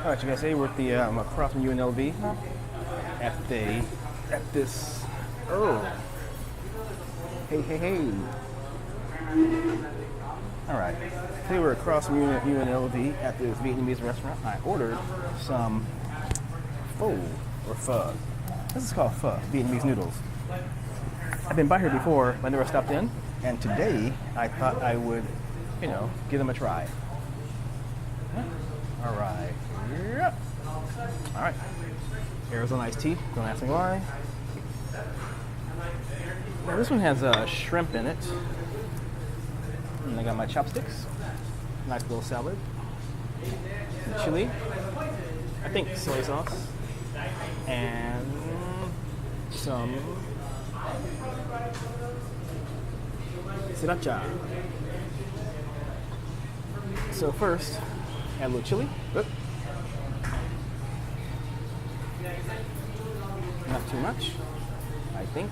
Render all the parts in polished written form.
All right, you guys. Today we're at the I'm across from UNLV at this. Oh, hey. All right. Today we're across from UNLV at this Vietnamese restaurant. I ordered some pho. This is called pho, Vietnamese noodles. I've been by here before, but I never stopped in. And today I thought I would, give them a try. All right. Yep. All right. Arizona iced tea. Don't ask me why. Now this one has shrimp in it. And I got my chopsticks. Nice little salad. Some chili. I think soy sauce. And some sriracha. So first, add a little chili. Oop. Not too much, I think.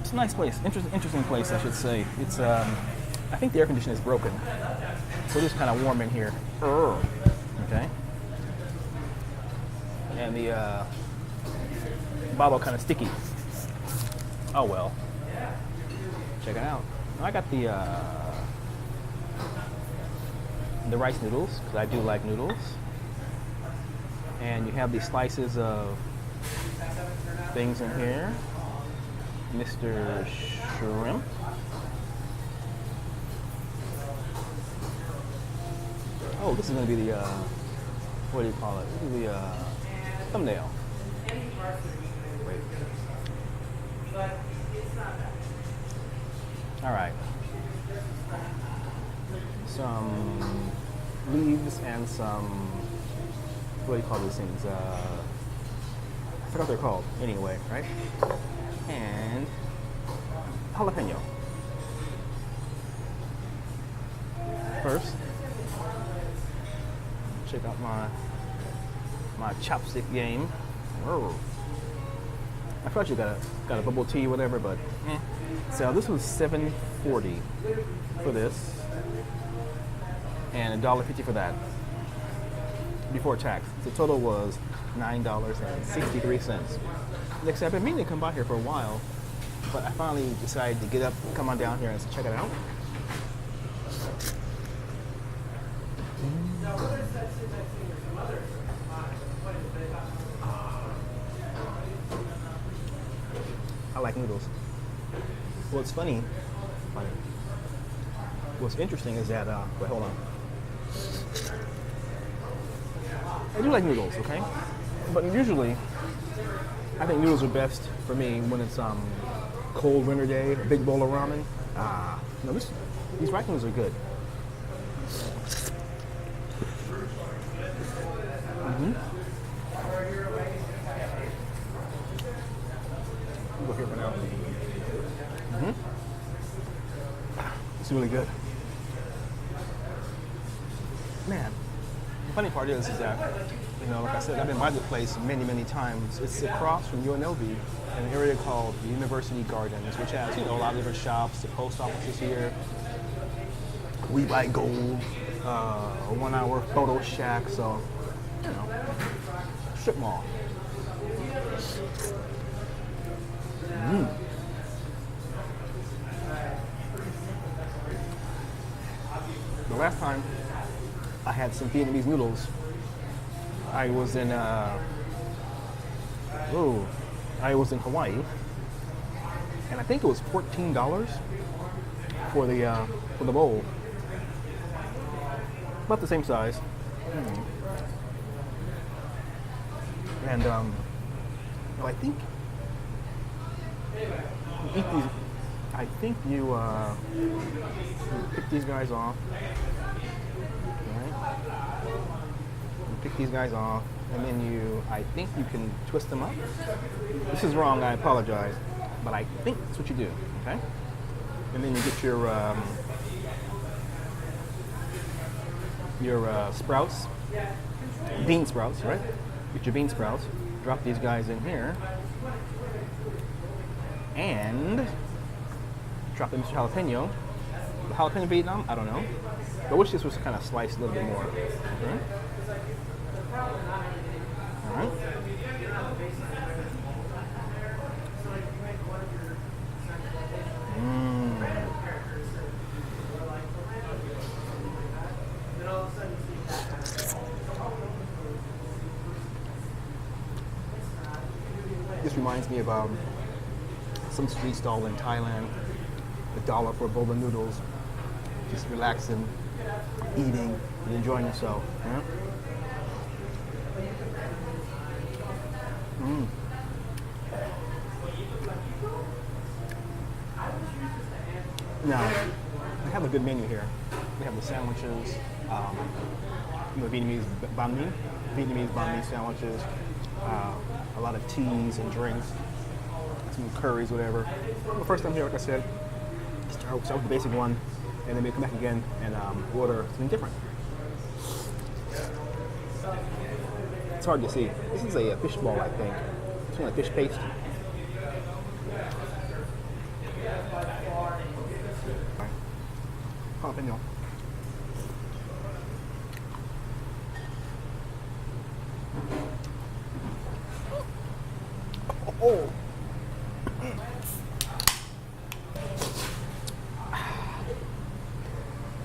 It's a nice place, interesting place, I should say. It's I think the air conditioner is broken, so it's kind of warm in here. Okay. And the bottle kind of sticky. Oh well. Check it out. I got the rice noodles because I do like noodles. And you have these slices of things in here. Mr. Shrimp. Oh, this is going to be the, what do you call it? This is the thumbnail. Wait. All right. Some leaves and some, what do you call these things? I forgot what they're called. Anyway, right? And jalapeno. First, check out my chopstick game. Whoa. I thought you got a bubble tea, whatever, but So this was $7.40 for this, and $1.50 for that before tax. The total was $9.63. Like I said, I've been meaning to come by here for a while, but I finally decided to get up, come on down here and check it out. I like noodles. What's funny, what's interesting is that, wait, hold on. I do like noodles, okay? But usually, I think noodles are best for me when it's cold winter day, a big bowl of ramen. No, these rice noodles are good. Go here for now. It's really good. Man, the funny part is that, like I said, I've been by the place many times. It's across from UNLV in an area called the University Gardens, which has, a lot of different shops. The post office is here. We Buy Gold, a 1 hour photo shack, so, strip mall. The last time I had some Vietnamese noodles, I was in Hawaii, and I think it was $14 for the bowl, about the same size. And I think you eat these. I think you pick these guys off. Right? You pick these guys off, and then I think you can twist them up. This is wrong, I apologize, but I think that's what you do, okay? And then you get your sprouts, bean sprouts, right? Get your bean sprouts, drop these guys in here, and drop in Mr. Jalapeno. The jalapeno Vietnam, I don't know. I wish this was kind of sliced a little bit more. Okay. All right. This reminds me of some street stall in Thailand. $1 for a bowl of noodles. Just relaxing, eating, and enjoying yourself. Yeah? Now, they have a good menu here. They have the sandwiches, Vietnamese banh mi sandwiches, a lot of teas and drinks, some curries, whatever. The first time here, like I said, start with the basic one, and then maybe come back again and order something different. It's hard to see. This is a fish ball, I think. It's like fish paste. Jalapeno. Oh.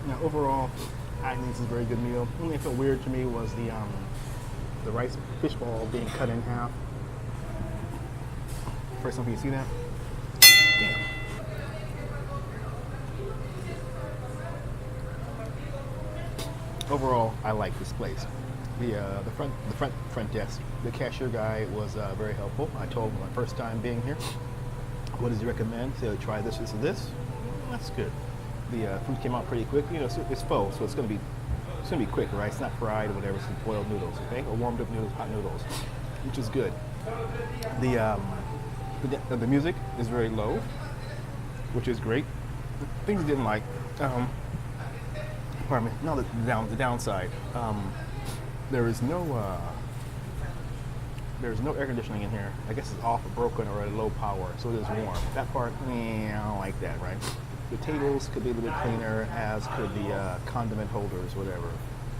Now, overall, I think this is a very good meal. The only thing that felt weird to me was the rice fish ball being cut in half. First time you see that. Damn. Overall, I like this place. The front desk, the cashier guy was very helpful. I told him my first time being here, what does he recommend? So try this, this, and this. That's good. The food came out pretty quick. You know, it's pho, so it's gonna be quick, right? It's not fried or whatever. It's boiled noodles, okay, or warmed up noodles, hot noodles, which is good. The music is very low, which is great. The things I didn't like. Pardon me. No, the downside. There's no air conditioning in here. I guess it's off or broken or at low power, so it is warm. That part, I don't like that, right? The tables could be a little bit cleaner, as could the condiment holders, whatever.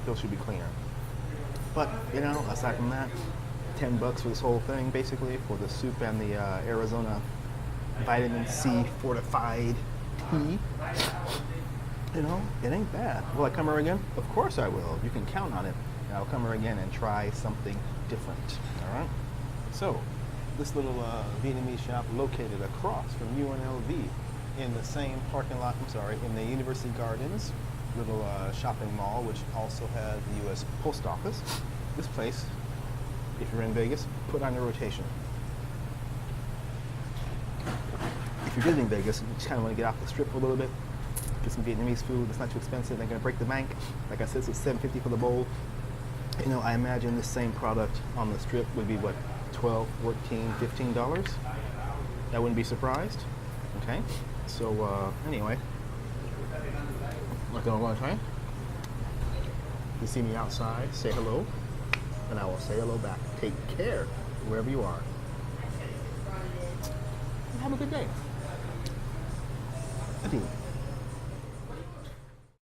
Those should be cleaner. But, you know, aside from that, $10 for this whole thing, basically, for the soup and the Arizona vitamin C fortified tea. You know, it ain't bad. Will I come here again? Of course I will. You can count on it. I'll come here again and try something different. All right? So, this little Vietnamese shop located across from UNLV in the same parking lot, in the University Gardens little shopping mall, which also has the U.S. Post Office. This place, if you're in Vegas, put on your rotation. If you're visiting Vegas, you just kind of want to get off the strip for a little bit, get some Vietnamese food. It's not too expensive. They're going to break the bank. Like I said, it's $7.50 for the bowl. You know, I imagine this same product on the strip would be what, $12, $14, $15? I wouldn't be surprised. Okay, so anyway, like I'm going to try. You see me outside, say hello, and I will say hello back. Take care wherever you are. And have a good day. Adieu.